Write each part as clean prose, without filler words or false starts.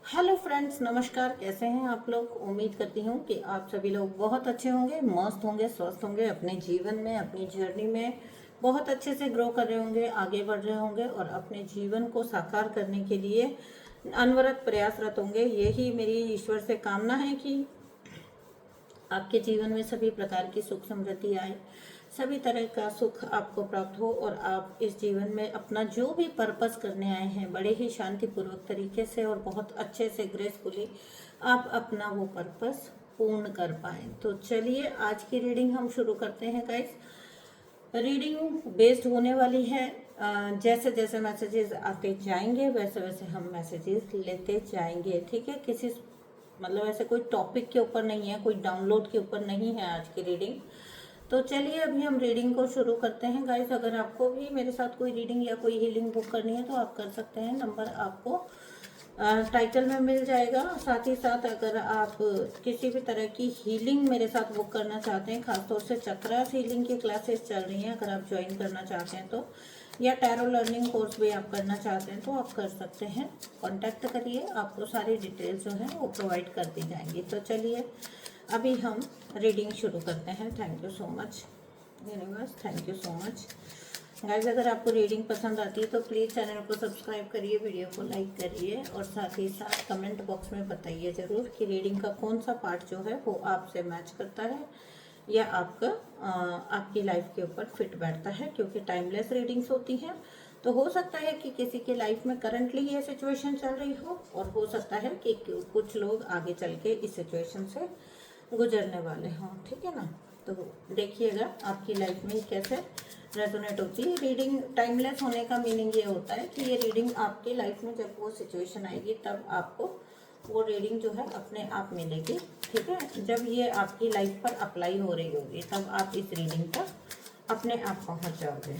Hello friends, नमस्कार। कैसे हैं आप लोग? उम्मीद करती हूँ कि आप सभी लोग बहुत अच्छे होंगे, मस्त होंगे, स्वस्थ होंगे, अपने जीवन में, अपनी जर्नी में बहुत अच्छे से ग्रो कर रहे होंगे, आगे बढ़ रहे होंगे और अपने जीवन को साकार करने के लिए अनवरत प्रयासरत होंगे। यही मेरी ईश्वर से कामना है कि आपके जीवन में सभी प्रकार की सुख समृद्धि आए, सभी तरह का सुख आपको प्राप्त हो और आप इस जीवन में अपना जो भी पर्पस करने आए हैं बड़े ही शांतिपूर्वक तरीके से और बहुत अच्छे से ग्रेसफुली आप अपना वो पर्पस पूर्ण कर पाएँ। तो चलिए आज की रीडिंग हम शुरू करते हैं गाइस। रीडिंग बेस्ड होने वाली है, जैसे जैसे मैसेजेस आते जाएंगे वैसे वैसे हम मैसेजेस लेते जाएंगे, ठीक है। किसी मतलब ऐसे कोई टॉपिक के ऊपर नहीं है, कोई डाउनलोड के ऊपर नहीं है आज की रीडिंग। तो चलिए अभी हम रीडिंग को शुरू करते हैं गाइस। अगर आपको भी मेरे साथ कोई रीडिंग या कोई हीलिंग बुक करनी है तो आप कर सकते हैं। नंबर आपको टाइटल में मिल जाएगा। साथ ही साथ अगर आप किसी भी तरह की हीलिंग मेरे साथ बुक करना चाहते हैं, खासतौर से चक्रास हीलिंग की क्लासेस चल रही हैं, अगर आप ज्वाइन करना चाहते हैं तो, या टैरो लर्निंग कोर्स भी आप करना चाहते हैं तो आप कर सकते हैं। कांटेक्ट करिए, आपको सारी डिटेल्स जो है वो प्रोवाइड कर दी जाएंगी। तो चलिए अभी हम रीडिंग शुरू करते हैं। Thank you so much universe, thank you so much guys. अगर आपको रीडिंग पसंद आती है तो प्लीज़ चैनल को सब्सक्राइब करिए, वीडियो को लाइक करिए और साथ ही साथ कमेंट बॉक्स में बताइए ज़रूर कि रीडिंग का कौन सा पार्ट जो है वो आपसे मैच करता है या आपका आपकी लाइफ के ऊपर फिट बैठता है, क्योंकि टाइमलेस रीडिंग्स होती हैं। तो हो सकता है कि किसी के लाइफ में करंटली ये सिचुएशन चल रही हो और हो सकता है कि कुछ लोग आगे चल के इस सिचुएशन से गुजरने वाले हों, ठीक है ना। तो देखिएगा आपकी लाइफ में कैसे रेजोनेट होती है। रीडिंग टाइमलेस होने का मीनिंग ये होता है कि ये रीडिंग आपकी लाइफ में जब वो सिचुएशन आएगी तब आपको वो रीडिंग जो है अपने आप मिलेगी, ठीक है। जब ये आपकी लाइफ पर अप्लाई हो रही होगी तब आप इस रीडिंग तक अपने आप पहुंच जाओगे।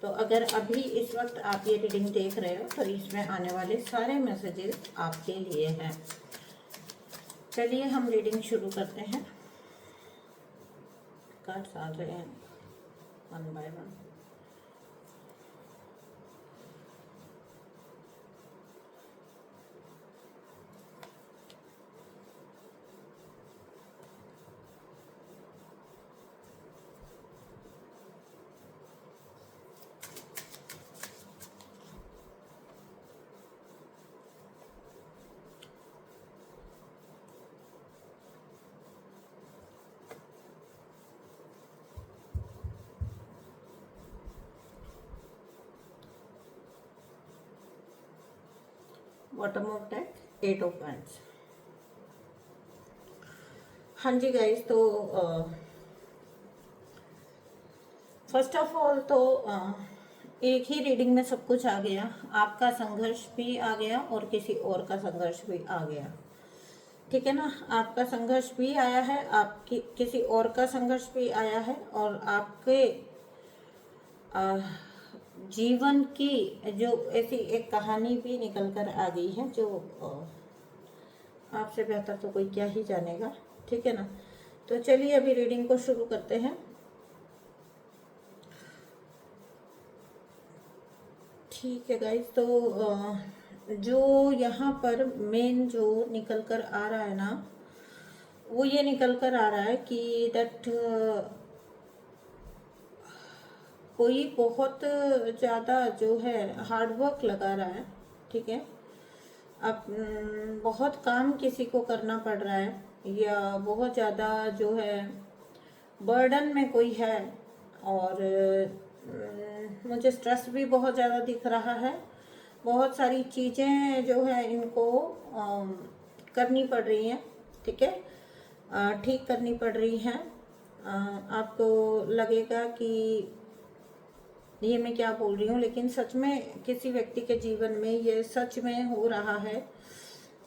तो अगर अभी इस वक्त आप ये रीडिंग देख रहे हो तो इसमें आने वाले सारे मैसेजेस आपके लिए हैं। चलिए हम रीडिंग शुरू करते हैं। कार्ड्स आ रहे हैं one by one. Bottom of deck 8 of wands. हाँ जी गाइस, तो फर्स्ट ऑफ ऑल तो एक ही रीडिंग में सब कुछ आ गया। आपका संघर्ष भी आ गया और किसी और का संघर्ष भी आ गया, ठीक है ना। आपका संघर्ष भी आया है, आपकी किसी और का संघर्ष भी आया है और आपके जीवन की जो ऐसी एक कहानी भी निकल कर आ गई है जो आपसे बेहतर तो कोई क्या ही जानेगा, ठीक है ना। तो चलिए अभी रीडिंग को शुरू करते हैं। ठीक है गाइस, तो जो यहाँ पर मेन जो निकल कर आ रहा है ना, वो ये निकल कर आ रहा है कि दैट कोई बहुत ज़्यादा जो है हार्ड वर्क लगा रहा है, ठीक है। अब बहुत काम किसी को करना पड़ रहा है या बहुत ज़्यादा जो है बर्डन में कोई है और मुझे स्ट्रेस भी बहुत ज़्यादा दिख रहा है। बहुत सारी चीज़ें जो है इनको करनी पड़ रही हैं, ठीक है, ठीक करनी पड़ रही हैं। आपको लगेगा कि ये मैं क्या बोल रही हूँ, लेकिन सच में किसी व्यक्ति के जीवन में ये सच में हो रहा है।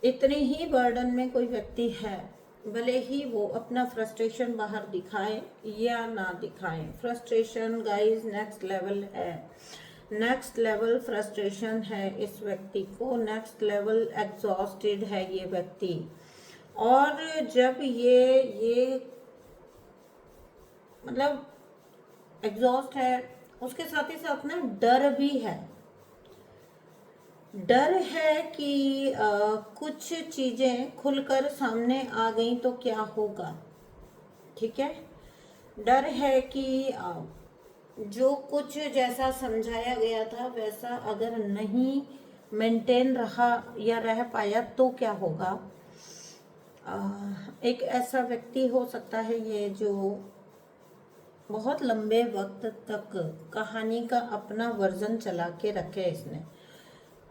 इतने ही बर्डन में कोई व्यक्ति है, भले ही वो अपना फ्रस्ट्रेशन बाहर दिखाए या ना दिखाए। फ्रस्ट्रेशन गाइस नेक्स्ट लेवल है, नेक्स्ट लेवल फ्रस्ट्रेशन है इस व्यक्ति को, नेक्स्ट लेवल एग्जॉस्टेड है ये व्यक्ति। और जब ये मतलब एग्जॉस्ट है, उसके साथ ही साथ ना डर भी है। डर है कि कुछ चीजें खुलकर सामने आ गई तो क्या होगा। ठीक है, डर है कि जो कुछ जैसा समझाया गया था वैसा अगर नहीं मेंटेन रहा या रह पाया तो क्या होगा। एक ऐसा व्यक्ति हो सकता है ये जो बहुत लंबे वक्त तक कहानी का अपना वर्जन चला के रखे इसने,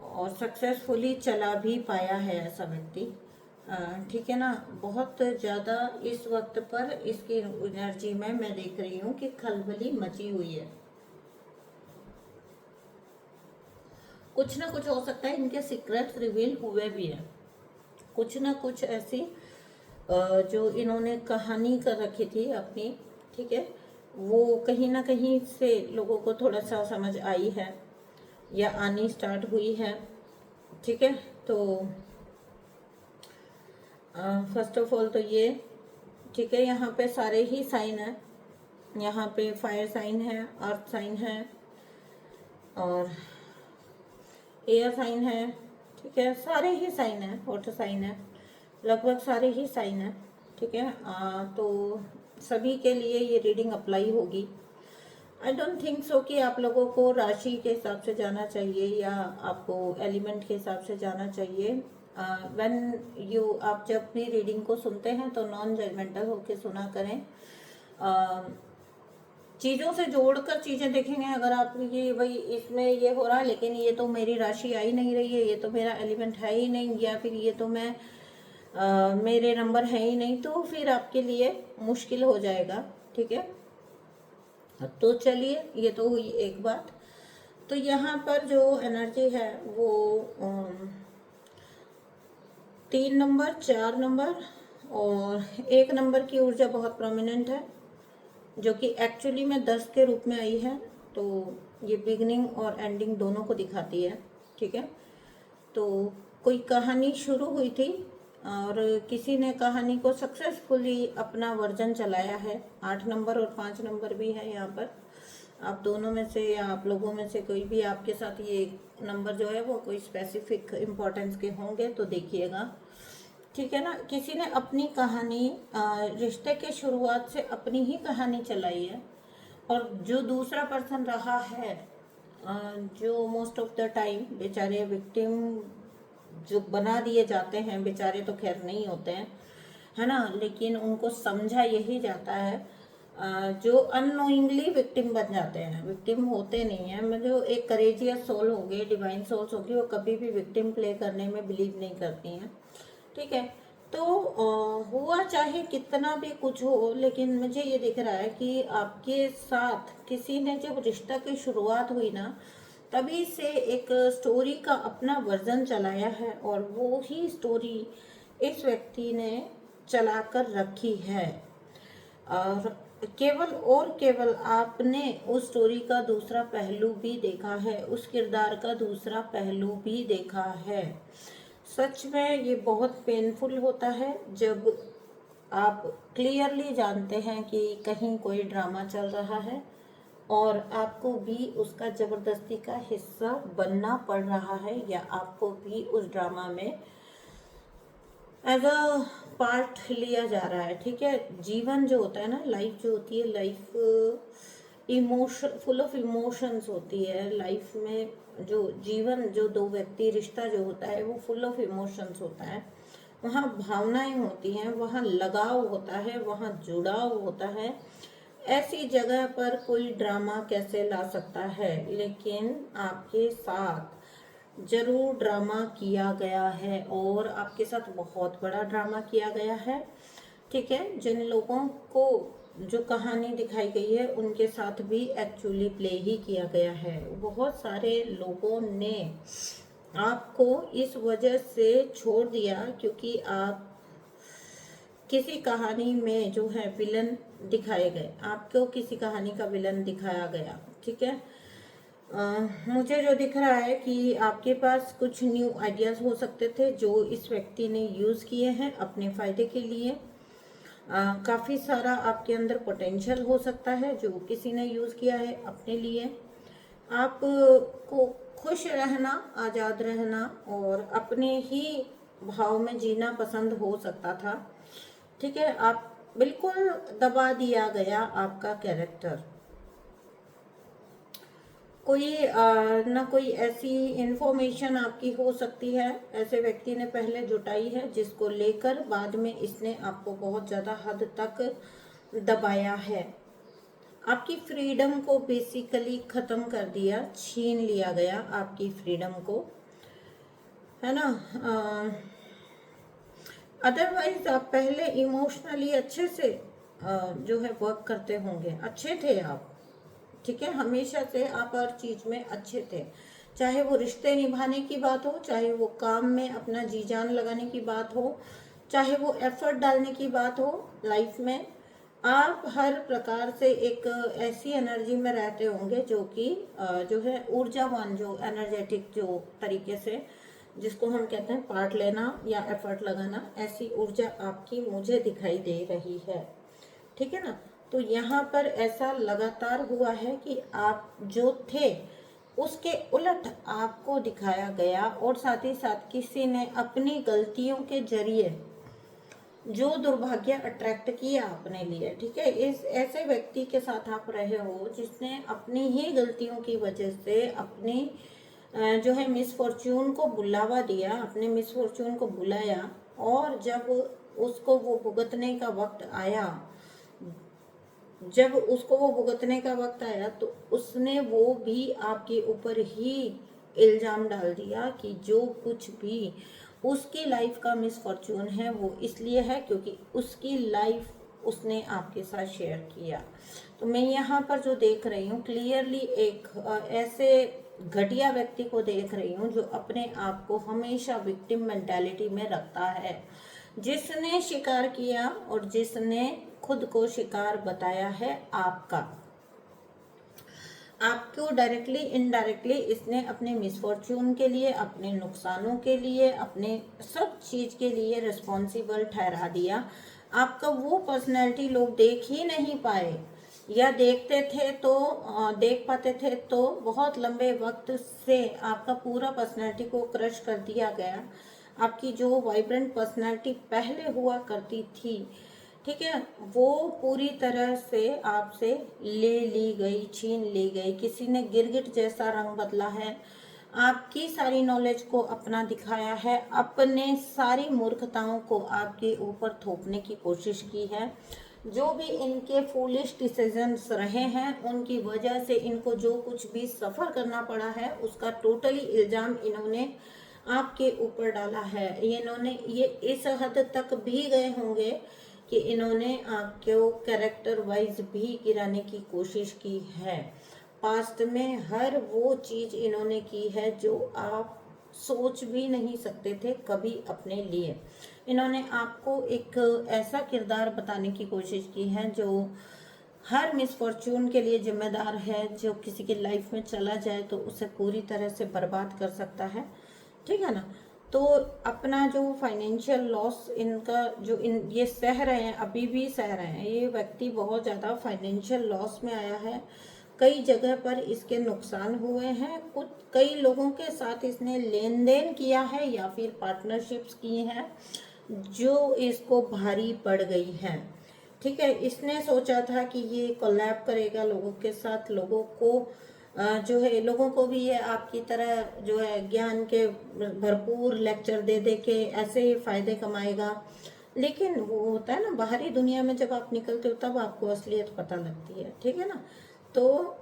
और सक्सेसफुली चला भी पाया है ऐसा व्यक्ति। ठीक है ना, बहुत ज़्यादा इस वक्त पर इसकी एनर्जी में मैं देख रही हूँ कि खलबली मची हुई है। कुछ ना कुछ हो सकता है इनके सीक्रेट्स रिवील हुए भी हैं, कुछ ना कुछ ऐसी जो इन्होंने कहानी कर रखी थी अपनी, ठीक है, वो कहीं ना कहीं से लोगों को थोड़ा सा समझ आई है या आनी स्टार्ट हुई है। ठीक है, तो फर्स्ट ऑफ ऑल तो ये, ठीक है, यहाँ पे सारे ही साइन है, यहाँ पे फायर साइन है, अर्थ साइन है और एयर साइन है। ठीक है, सारे ही साइन है, वाटर साइन है, लगभग सारे ही साइन है। ठीक है, तो सभी के लिए ये रीडिंग अप्लाई होगी। आई डोंट थिंक सो कि आप लोगों को राशि के हिसाब से जाना चाहिए या आपको एलिमेंट के हिसाब से जाना चाहिए। व्हेन आप जब भी रीडिंग को सुनते हैं तो नॉन जजमेंटल होके सुना करें। चीज़ों से जोड़कर चीज़ें देखेंगे। अगर आप ये भाई इसमें ये हो रहा है लेकिन ये तो मेरी राशि आई नहीं रही है, ये तो मेरा एलिमेंट है ही नहीं, या फिर ये तो मैं मेरे नंबर है ही नहीं, तो फिर आपके लिए मुश्किल हो जाएगा। ठीक है, तो चलिए, ये तो हुई एक बात। तो यहाँ पर जो एनर्जी है वो 3 नंबर, 4 नंबर और 1 नंबर की ऊर्जा बहुत प्रोमिनेंट है, जो कि एक्चुअली में 10 के रूप में आई है। तो ये बिगनिंग और एंडिंग दोनों को दिखाती है। ठीक है, तो कोई कहानी शुरू हुई थी और किसी ने कहानी को सक्सेसफुली अपना वर्जन चलाया है। 8 नंबर और 5 नंबर भी है यहाँ पर। आप दोनों में से या आप लोगों में से कोई भी आपके साथ ये नंबर जो है वो कोई स्पेसिफिक इम्पोर्टेंस के होंगे तो देखिएगा। ठीक है ना, किसी ने अपनी कहानी रिश्ते के शुरुआत से अपनी ही कहानी चलाई है, और जो दूसरा पर्सन रहा है जो मोस्ट ऑफ द टाइम बेचारे विक्टिम जो बना दिए जाते हैं, बेचारे तो खैर नहीं होते हैं, है ना, लेकिन उनको समझा यही जाता है, जो अननोइंगली विक्टिम बन जाते हैं, विक्टिम होते नहीं हैं। मैं जो एक करेजियस सोल होगी, डिवाइन सोल्स होगी, वो कभी भी विक्टिम प्ले करने में बिलीव नहीं करती हैं। ठीक है, तो हुआ चाहे कितना भी कुछ हो, लेकिन मुझे ये दिख रहा है कि आपके साथ किसी ने जब रिश्ता की शुरुआत हुई ना, तभी से एक स्टोरी का अपना वर्जन चलाया है, और वो ही स्टोरी इस व्यक्ति ने चलाकर रखी है। और केवल आपने उस स्टोरी का दूसरा पहलू भी देखा है, उस किरदार का दूसरा पहलू भी देखा है। सच में ये बहुत पेनफुल होता है जब आप क्लियरली जानते हैं कि कहीं कोई ड्रामा चल रहा है और आपको भी उसका ज़बरदस्ती का हिस्सा बनना पड़ रहा है, या आपको भी उस ड्रामा में एज अ पार्ट लिया जा रहा है। ठीक है, जीवन जो होता है ना, लाइफ जो होती है, life emotion full of emotions होती है। लाइफ में जो जीवन, जो दो व्यक्ति रिश्ता जो होता है वो फुल ऑफ इमोशंस होता है। वहाँ भावनाएं होती हैं, वहाँ लगाव होता है, वहाँ जुड़ाव होता है। ऐसी जगह पर कोई ड्रामा कैसे ला सकता है, लेकिन आपके साथ जरूर ड्रामा किया गया है, और आपके साथ बहुत बड़ा ड्रामा किया गया है। ठीक है, जिन लोगों को जो कहानी दिखाई गई है उनके साथ भी एक्चुअली प्ले ही किया गया है। बहुत सारे लोगों ने आपको इस वजह से छोड़ दिया क्योंकि आप किसी कहानी में जो है विलन दिखाए गए, आपको किसी कहानी का विलन दिखाया गया। ठीक है, मुझे जो दिख रहा है कि आपके पास कुछ न्यू आइडियाज़ हो सकते थे जो इस व्यक्ति ने यूज़ किए हैं अपने फ़ायदे के लिए। काफ़ी सारा आपके अंदर पोटेंशियल हो सकता है जो किसी ने यूज़ किया है अपने लिए। आपको खुश रहना, आज़ाद रहना और अपने ही भाव में जीना पसंद हो सकता था। ठीक है, आप बिल्कुल दबा दिया गया आपका कैरेक्टर। कोई ना कोई ऐसी इंफॉर्मेशन आपकी हो सकती है, ऐसे व्यक्ति ने पहले जुटाई है, जिसको लेकर बाद में इसने आपको बहुत ज़्यादा हद तक दबाया है। आपकी फ्रीडम को बेसिकली ख़त्म कर दिया, छीन लिया गया आपकी फ्रीडम को, है ना। अदरवाइज आप पहले इमोशनली अच्छे से जो है वर्क करते होंगे, अच्छे थे आप। ठीक है, हमेशा से आप हर चीज़ में अच्छे थे, चाहे वो रिश्ते निभाने की बात हो, चाहे वो काम में अपना जी जान लगाने की बात हो, चाहे वो एफर्ट डालने की बात हो लाइफ में। आप हर प्रकार से एक ऐसी एनर्जी में रहते होंगे जो कि जो है ऊर्जावान, जो एनर्जेटिक, जो तरीके से जिसको हम कहते हैं पार्ट लेना या एफर्ट लगाना, ऐसी ऊर्जा आपकी मुझे दिखाई दे रही है। ठीक है ना। तो यहाँ पर ऐसा लगातार हुआ है कि आप जो थे उसके उलट आपको दिखाया गया, और साथ ही साथ किसी ने अपनी गलतियों के जरिए जो दुर्भाग्य अट्रैक्ट किया अपने लिए। ठीक है, इस ऐसे व्यक्ति के साथ आप रहे हो जिसने अपनी ही गलतियों की वजह से अपनी जो है मिसफॉर्च्यून को बुलावा दिया, अपने मिसफॉर्च्यून को बुलाया, और जब उसको वो भुगतने का वक्त आया, तो उसने वो भी आपके ऊपर ही इल्ज़ाम डाल दिया कि जो कुछ भी उसकी लाइफ का मिसफॉर्चून है वो इसलिए है क्योंकि उसकी लाइफ उसने आपके साथ शेयर किया। तो मैं यहाँ पर जो देख रही हूँ क्लियरली एक ऐसे घटिया व्यक्ति को देख रही हूँ जो अपने आप को हमेशा विक्टिम मेंटालिटी में रखता है, जिसने शिकार किया और जिसने खुद को शिकार बताया है आपको डायरेक्टली इनडायरेक्टली इसने अपने मिसफॉर्च्यून के लिए, अपने नुकसानों के लिए, अपने सब चीज़ के लिए रिस्पॉन्सिबल ठहरा दिया। आपका वो पर्सनैलिटी लोग देख ही नहीं पाए, या देखते थे तो देख पाते थे तो बहुत लंबे वक्त से आपका पूरा पर्सनैलिटी को क्रश कर दिया गया। आपकी जो वाइब्रेंट पर्सनैलिटी पहले हुआ करती थी, ठीक है, वो पूरी तरह से आपसे ले ली गई, छीन ली गई। किसी ने गिरगिट जैसा रंग बदला है, आपकी सारी नॉलेज को अपना दिखाया है, अपने सारी मूर्खताओं को आपके ऊपर थोपने की कोशिश की है। जो भी इनके फूलिश डिसीजंस रहे हैं उनकी वजह से इनको जो कुछ भी सफ़र करना पड़ा है उसका टोटली इल्ज़ाम इन्होंने आपके ऊपर डाला है। ये इस हद तक भी गए होंगे कि इन्होंने आपको कैरेक्टर वाइज भी गिराने की कोशिश की है। पास्ट में हर वो चीज़ इन्होंने की है जो आप सोच भी नहीं सकते थे कभी अपने लिए। इन्होंने आपको एक ऐसा किरदार बताने की कोशिश की है जो हर मिसफॉर्चून के लिए जिम्मेदार है, जो किसी की लाइफ में चला जाए तो उसे पूरी तरह से बर्बाद कर सकता है। ठीक है ना। तो अपना जो फाइनेंशियल लॉस इनका जो ये सह रहे हैं, अभी भी सह रहे हैं, ये व्यक्ति बहुत ज़्यादा फाइनेंशियल लॉस में आया है। कई जगह पर इसके नुकसान हुए हैं, कई लोगों के साथ इसने लेन देन किया है या फिर पार्टनरशिप्स की हैं जो इसको भारी पड़ गई हैं। ठीक है, इसने सोचा था कि ये कोलैब करेगा लोगों के साथ, लोगों को जो है लोगों को भी ये आपकी तरह जो है ज्ञान के भरपूर लेक्चर दे दे के ऐसे ही फ़ायदे कमाएगा। लेकिन वो होता है ना, बाहरी दुनिया में जब आप निकलते हो तब आपको असलियत पता लगती है। ठीक है ना। तो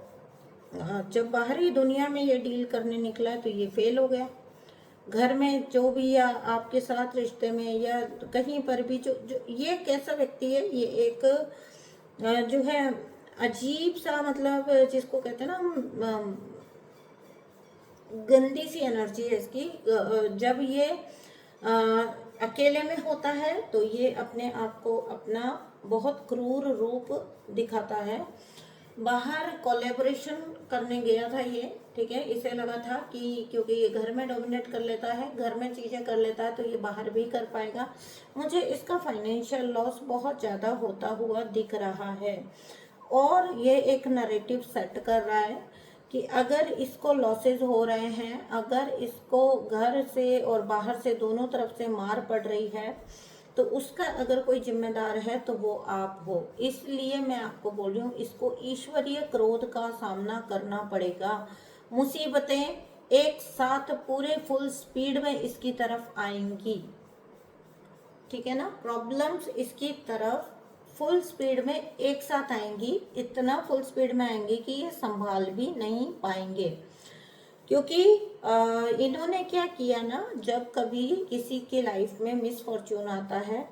जब बाहरी दुनिया में ये डील करने निकला तो ये फेल हो गया। घर में जो भी या आपके साथ रिश्ते में या कहीं पर भी जो ये कैसा व्यक्ति है, ये एक जो है अजीब सा, मतलब जिसको कहते हैं ना हम, गंदी सी एनर्जी है इसकी। जब ये अकेले में होता है तो ये अपने आप को अपना बहुत क्रूर रूप दिखाता है। बाहर कोलैबोरेशन करने गया था ये, ठीक है, इसे लगा था कि क्योंकि ये घर में डोमिनेट कर लेता है, घर में चीज़ें कर लेता है, तो ये बाहर भी कर पाएगा। मुझे इसका फाइनेंशियल लॉस बहुत ज़्यादा होता हुआ दिख रहा है, और ये एक नैरेटिव सेट कर रहा है कि अगर इसको लॉसेस हो रहे हैं, अगर इसको घर से और बाहर से दोनों तरफ से मार पड़ रही है, तो उसका अगर कोई जिम्मेदार है तो वो आप हो। इसलिए मैं आपको बोल रही हूँ, इसको ईश्वरीय क्रोध का सामना करना पड़ेगा। मुसीबतें एक साथ पूरे फुल स्पीड में इसकी तरफ आएंगी, ठीक है ना। प्रॉब्लम्स इसकी तरफ फुल स्पीड में एक साथ आएंगी, इतना फुल स्पीड में आएंगी कि ये संभाल भी नहीं पाएंगे। क्योंकि इन्होंने क्या किया ना, जब कभी किसी के लाइफ में मिसफॉर्च्यून आता है,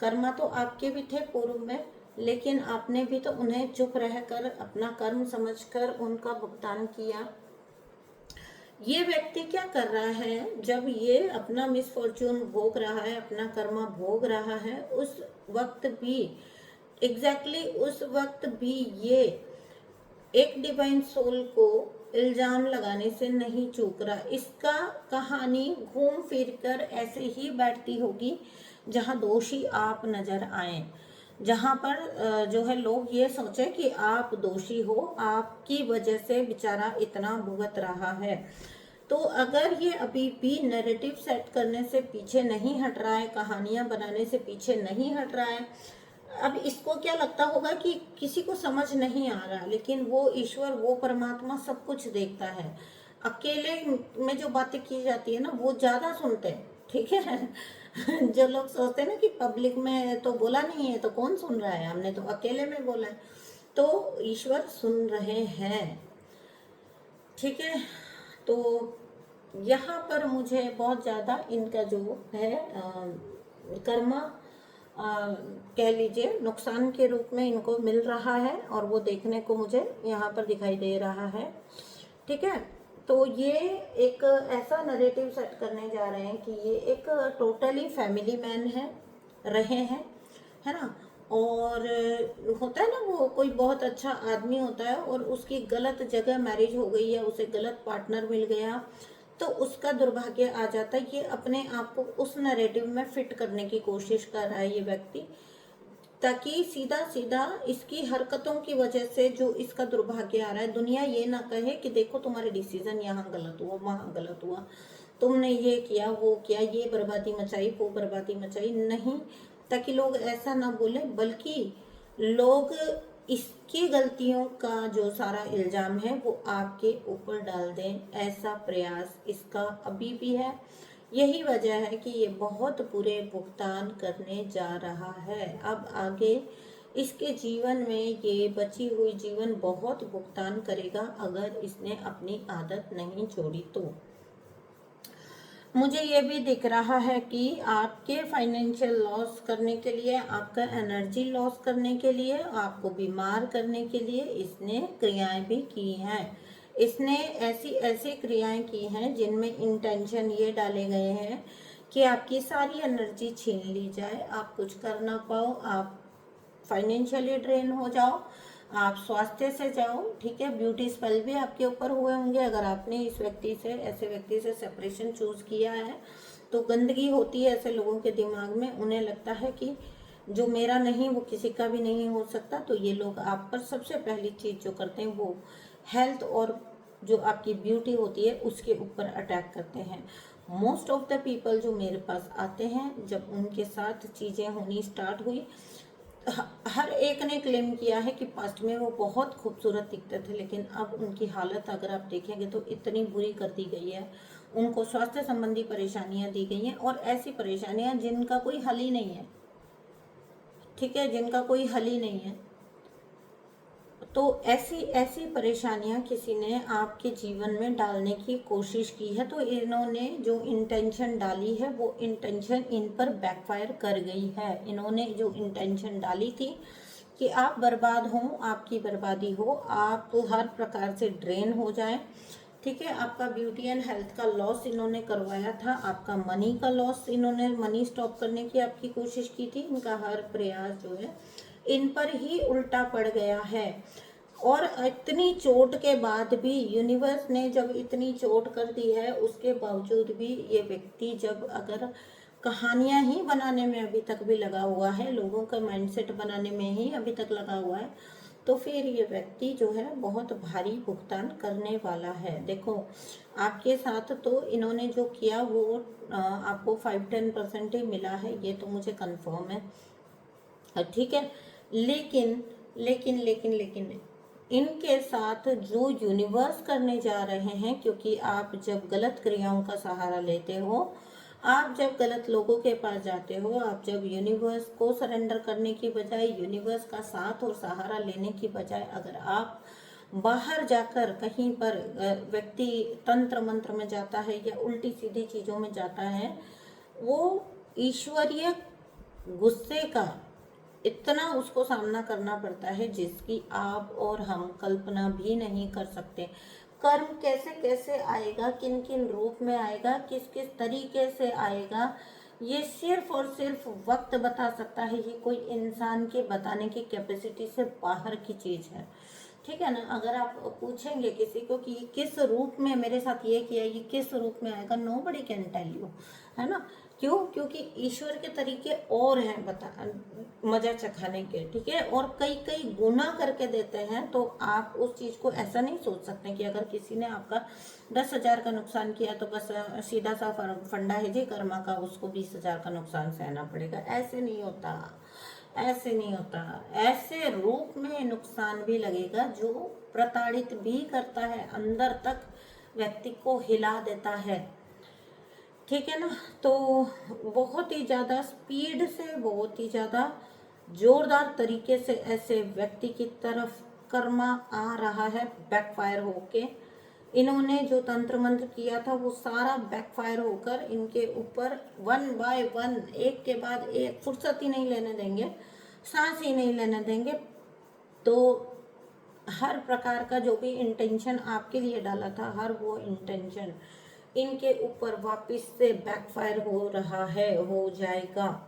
कर्मा तो आपके भी थे पूर्व में, लेकिन आपने भी तो उन्हें चुप रहकर अपना कर्म समझकर उनका भुगतान किया। ये व्यक्ति क्या कर रहा है, जब ये अपना मिसफॉर्च्यून भोग रहा है, अपना कर्मा भोग रहा है, उस वक्त भी एग्जैक्टली उस वक्त भी ये एक डिवाइन सोल को इल्जाम लगाने से नहीं चूक रहा। इसका कहानी घूम फिर कर ऐसे ही बैठती होगी जहां दोषी आप नजर आए, जहां पर जो है लोग ये सोचे कि आप दोषी हो, आपकी वजह से बेचारा इतना भुगत रहा है। तो अगर ये अभी भी नैरेटिव सेट करने से पीछे नहीं हट रहा है, कहानियां बनाने से पीछे नहीं हट रहा है, अब इसको क्या लगता होगा कि किसी को समझ नहीं आ रहा, लेकिन वो ईश्वर, वो परमात्मा सब कुछ देखता है। अकेले में जो बातें की जाती है ना, वो ज्यादा सुनते हैं, ठीक है। जो लोग सोचते हैं ना कि पब्लिक में तो बोला नहीं है तो कौन सुन रहा है, हमने तो अकेले में बोला है, तो ईश्वर सुन रहे हैं, ठीक है। तो यहाँ पर मुझे बहुत ज़्यादा इनका जो है कर्मा कह लीजिए नुकसान के रूप में इनको मिल रहा है, और वो देखने को मुझे यहाँ पर दिखाई दे रहा है, ठीक है। तो ये एक ऐसा नरेटिव सेट करने जा रहे हैं कि ये एक टोटली फैमिली मैन है, रहे हैं, है ना। और होता है ना, वो कोई बहुत अच्छा आदमी होता है और उसकी गलत जगह मैरिज हो गई है, उसे गलत पार्टनर मिल गया, तो उसका दुर्भाग्य आ जाता है। ये अपने आप को उस नैरेटिव में फिट करने की कोशिश कर रहा है ये व्यक्ति, ताकि सीधा सीधा इसकी हरकतों की वजह से जो इसका दुर्भाग्य आ रहा है, दुनिया ये ना कहे कि देखो तुम्हारे डिसीजन यहाँ गलत हुआ, वहाँ गलत हुआ, तुमने ये किया वो किया, ये बर्बादी मचाई वो बर्बादी मचाई, नहीं, ताकि लोग ऐसा ना बोले, बल्कि लोग इसकी गलतियों का जो सारा इल्जाम है वो आपके ऊपर डाल दें, ऐसा प्रयास इसका अभी भी है। यही वजह है कि ये बहुत बुरे भुगतान करने जा रहा है। अब आगे इसके जीवन में ये बची हुई जीवन बहुत भुगतान करेगा, अगर इसने अपनी आदत नहीं छोड़ी तो। मुझे ये भी दिख रहा है कि आपके फाइनेंशियल लॉस करने के लिए, आपका एनर्जी लॉस करने के लिए, आपको बीमार करने के लिए इसने क्रियाएं भी की हैं। इसने ऐसी ऐसी क्रियाएं की हैं जिनमें इंटेंशन ये डाले गए हैं कि आपकी सारी एनर्जी छीन ली जाए, आप कुछ कर ना पाओ, आप फाइनेंशियली ड्रेन हो जाओ, आप स्वास्थ्य से जाओ, ठीक है। ब्यूटी स्पेल भी आपके ऊपर हुए होंगे अगर आपने इस व्यक्ति से, ऐसे व्यक्ति से सेपरेशन चूज किया है। तो गंदगी होती है ऐसे लोगों के दिमाग में, उन्हें लगता है कि जो मेरा नहीं वो किसी का भी नहीं हो सकता, तो ये लोग आप पर सबसे पहली चीज जो करते हैं वो हेल्थ और जो आपकी ब्यूटी होती है उसके ऊपर अटैक करते हैं। मोस्ट ऑफ द पीपल जो मेरे पास आते हैं, जब उनके साथ चीज़ें होनी स्टार्ट हुई, हर एक ने क्लेम किया है कि पास्ट में वो बहुत खूबसूरत दिखते थे, लेकिन अब उनकी हालत अगर आप देखेंगे तो इतनी बुरी कर दी गई है, उनको स्वास्थ्य संबंधी परेशानियां दी गई हैं, और ऐसी परेशानियां जिनका कोई हल ही नहीं है, ठीक है, जिनका कोई हल ही नहीं है। तो ऐसी ऐसी परेशानियां किसी ने आपके जीवन में डालने की कोशिश की है, तो इन्होंने जो इंटेंशन डाली है वो इंटेंशन इन पर बैकफायर कर गई है। इन्होंने जो इंटेंशन डाली थी कि आप बर्बाद हों, आपकी बर्बादी हो, आप हर प्रकार से ड्रेन हो जाए, ठीक है। आपका ब्यूटी एंड हेल्थ का लॉस इन्होंने करवाया था, आपका मनी का लॉस, इन्होंने मनी स्टॉप करने की आपकी कोशिश की थी। इनका हर प्रयास जो है इन पर ही उल्टा पड़ गया है। और इतनी चोट के बाद भी, यूनिवर्स ने जब इतनी चोट कर दी है उसके बावजूद भी ये व्यक्ति जब अगर कहानियां ही बनाने में अभी तक भी लगा हुआ है, लोगों का माइंडसेट बनाने में ही अभी तक लगा हुआ है, तो फिर ये व्यक्ति जो है बहुत भारी भुगतान करने वाला है। देखो आपके साथ तो इन्होंने जो किया वो आपको 5-10% ही मिला है, ये तो मुझे कंफर्म है, ठीक है। लेकिन लेकिन लेकिन लेकिन इनके साथ जो यूनिवर्स करने जा रहे हैं, क्योंकि आप जब गलत क्रियाओं का सहारा लेते हो, आप जब गलत लोगों के पास जाते हो, आप जब यूनिवर्स को सरेंडर करने की बजाय, यूनिवर्स का साथ और सहारा लेने की बजाय अगर आप बाहर जाकर कहीं पर व्यक्ति तंत्र मंत्र में जाता है या उल्टी सीधी चीज़ों में जाता है, वो ईश्वरीय गुस्से का इतना उसको सामना करना पड़ता है जिसकी आप और हम कल्पना भी नहीं कर सकते। कर्म कैसे कैसे आएगा, किन किन रूप में आएगा, किस किस तरीके से आएगा, ये सिर्फ और सिर्फ वक्त बता सकता है। ये कोई इंसान के बताने की कैपेसिटी से बाहर की चीज़ है, ठीक है ना। अगर आप पूछेंगे किसी को कि किस रूप में मेरे साथ ये किया, ये किस रूप में आएगा, नोबडी कैन टेल यू, है ना। क्यों? क्योंकि ईश्वर के तरीके और हैं बता मजा चखाने के, ठीक है, और कई कई गुना करके देते हैं। तो आप उस चीज़ को ऐसा नहीं सोच सकते कि अगर किसी ने आपका 10,000 का नुकसान किया तो बस सीधा सा फंडा है जी कर्मा का, उसको 20,000 का नुकसान सहना पड़ेगा। ऐसे नहीं होता, ऐसे नहीं होता। ऐसे रूप में नुकसान भी लगेगा जो प्रताड़ित भी करता है, अंदर तक व्यक्ति को हिला देता है, ठीक है ना। तो बहुत ही ज़्यादा स्पीड से, बहुत ही ज़्यादा जोरदार तरीके से ऐसे व्यक्ति की तरफ कर्मा आ रहा है बैकफायर होके। इन्होंने जो तंत्र मंत्र किया था वो सारा बैकफायर होकर इनके ऊपर 1 बाय 1 एक के बाद एक, फुर्सत ही नहीं लेने देंगे, सांस ही नहीं लेने देंगे। तो हर प्रकार का जो भी इंटेंशन आपके लिए डाला था, हर वो इंटेंशन इनके ऊपर वापस से बैकफायर हो रहा है, हो जाएगा,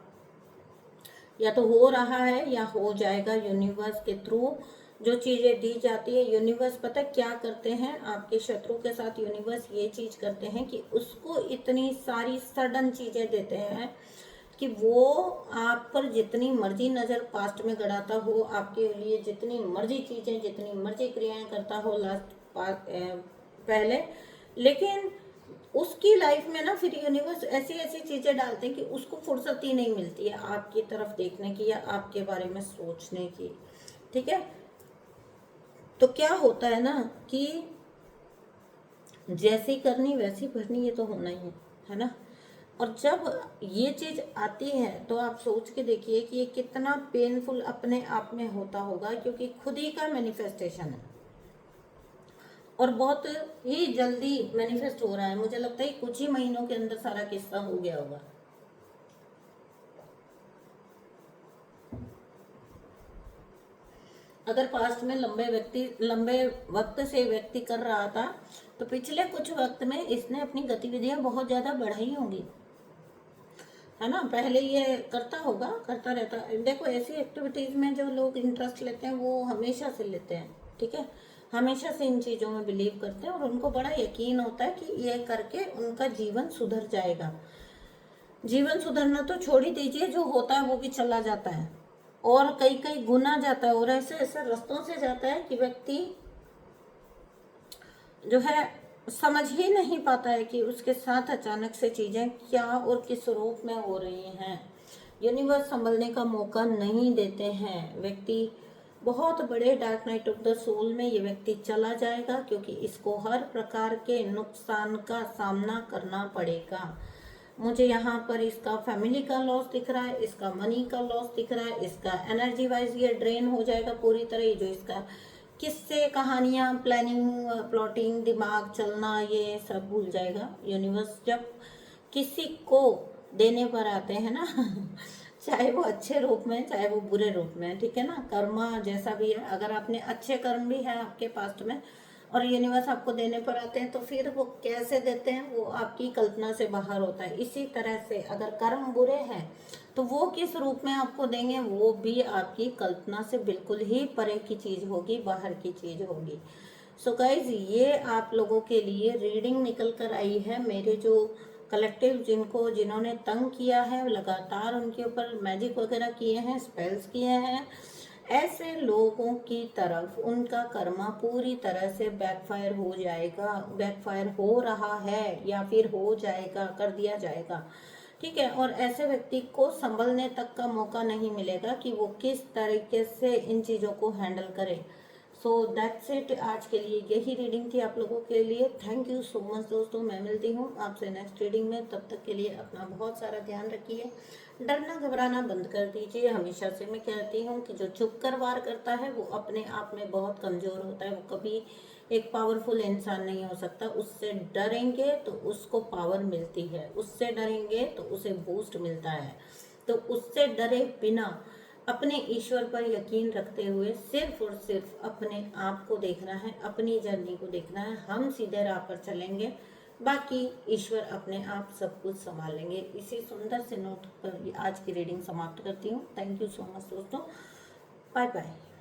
या तो हो रहा है या हो जाएगा। यूनिवर्स के थ्रू जो चीज़ें दी जाती है, यूनिवर्स पता क्या करते हैं आपके शत्रु के साथ, यूनिवर्स ये चीज़ करते हैं कि उसको इतनी सारी सडन चीज़ें देते हैं कि वो आप पर जितनी मर्जी नज़र पास्ट में गड़ाता हो, आपके लिए जितनी मर्जी चीज़ें, जितनी मर्जी क्रियाएं करता हो पहले, लेकिन उसकी लाइफ में ना फिर यूनिवर्स ऐसी ऐसी चीज़ें डालते हैं कि उसको फुर्सत ही नहीं मिलती है आपकी तरफ देखने की या आपके बारे में सोचने की, ठीक है। तो क्या होता है ना कि जैसी करनी वैसी भरनी, ये तो होना ही है ना। और जब ये चीज़ आती है तो आप सोच के देखिए कि ये कितना पेनफुल अपने आप में होता होगा, क्योंकि खुद ही का मैनिफेस्टेशन है और बहुत ही जल्दी मैनिफेस्ट हो रहा है। मुझे लगता है कुछ ही महीनों के अंदर सारा किस्सा हो गया होगा। अगर पास्ट में लंबे वक्त से व्यक्ति कर रहा था, तो पिछले कुछ वक्त में इसने अपनी गतिविधियां बहुत ज़्यादा बढ़ाई होंगी, है ना। पहले ये करता होगा, करता रहता। देखो ऐसी एक्टिविटीज़ में जो लोग इंटरेस्ट लेते हैं वो हमेशा से लेते हैं, ठीक है, हमेशा से इन चीज़ों में बिलीव करते हैं और उनको बड़ा यकीन होता है कि ये करके उनका जीवन सुधर जाएगा। जीवन सुधरना तो छोड़ ही दीजिए, जो होता है वो भी चला जाता है और कई कई गुना जाता है, और ऐसे ऐसे रास्तों से जाता है कि व्यक्ति जो है समझ ही नहीं पाता है कि उसके साथ अचानक से चीज़ें क्या और किस रूप में हो रही हैं। यूनिवर्स संभलने का मौका नहीं देते हैं। व्यक्ति बहुत बड़े dark night of the soul में ये व्यक्ति चला जाएगा, क्योंकि इसको हर प्रकार के नुकसान का सामना करना पड़ेगा। मुझे यहाँ पर इसका फैमिली का लॉस दिख रहा है, इसका मनी का लॉस दिख रहा है, इसका एनर्जी वाइज ये ड्रेन हो जाएगा पूरी तरह। ये जो इसका किस्से, कहानियाँ, प्लानिंग, प्लॉटिंग, दिमाग चलना, ये सब भूल जाएगा। यूनिवर्स जब किसी को देने पर आते हैं ना चाहे वो अच्छे रूप में चाहे वो बुरे रूप में, ठीक है ना, कर्मा जैसा भी है। अगर आपने अच्छे कर्म भी हैं आपके पास्ट में और यूनिवर्स आपको देने पर आते हैं, तो फिर वो कैसे देते हैं वो आपकी कल्पना से बाहर होता है। इसी तरह से अगर कर्म बुरे हैं तो वो किस रूप में आपको देंगे वो भी आपकी कल्पना से बिल्कुल ही परे की चीज़ होगी, बाहर की चीज़ होगी। सो गाइज, ये आप लोगों के लिए रीडिंग निकल कर आई है। मेरे जो कलेक्टिव जिन्होंने तंग किया है, लगातार उनके ऊपर मैजिक वगैरह किए हैं, स्पेल्स किए हैं, ऐसे लोगों की तरफ उनका कर्मा पूरी तरह से बैकफायर हो जाएगा, बैकफायर हो रहा है या फिर हो जाएगा, कर दिया जाएगा, ठीक है। और ऐसे व्यक्ति को संभलने तक का मौका नहीं मिलेगा कि वो किस तरीके से इन चीज़ों को हैंडल करे। सो दैट्स इट, आज के लिए यही रीडिंग थी आप लोगों के लिए। थैंक यू सो मच दोस्तों, मैं मिलती हूँ आपसे नेक्स्ट रीडिंग में। तब तक के लिए अपना बहुत सारा ध्यान रखिए, डरना घबराना बंद कर दीजिए। हमेशा से मैं कहती हूँ कि जो चुप कर वार करता है वो अपने आप में बहुत कमज़ोर होता है, वो कभी एक पावरफुल इंसान नहीं हो सकता। उससे डरेंगे तो उसको पावर मिलती है, उससे डरेंगे तो उसे बूस्ट मिलता है। तो उससे डरे बिना अपने ईश्वर पर यकीन रखते हुए सिर्फ और सिर्फ अपने आप को देखना है, अपनी जर्नी को देखना है। हम सीधे राह पर चलेंगे, बाकी ईश्वर अपने आप सब कुछ संभाल लेंगे। इसी सुंदर से नोट पर आज की रीडिंग समाप्त करती हूँ। थैंक यू सो मच दोस्तों, बाय बाय।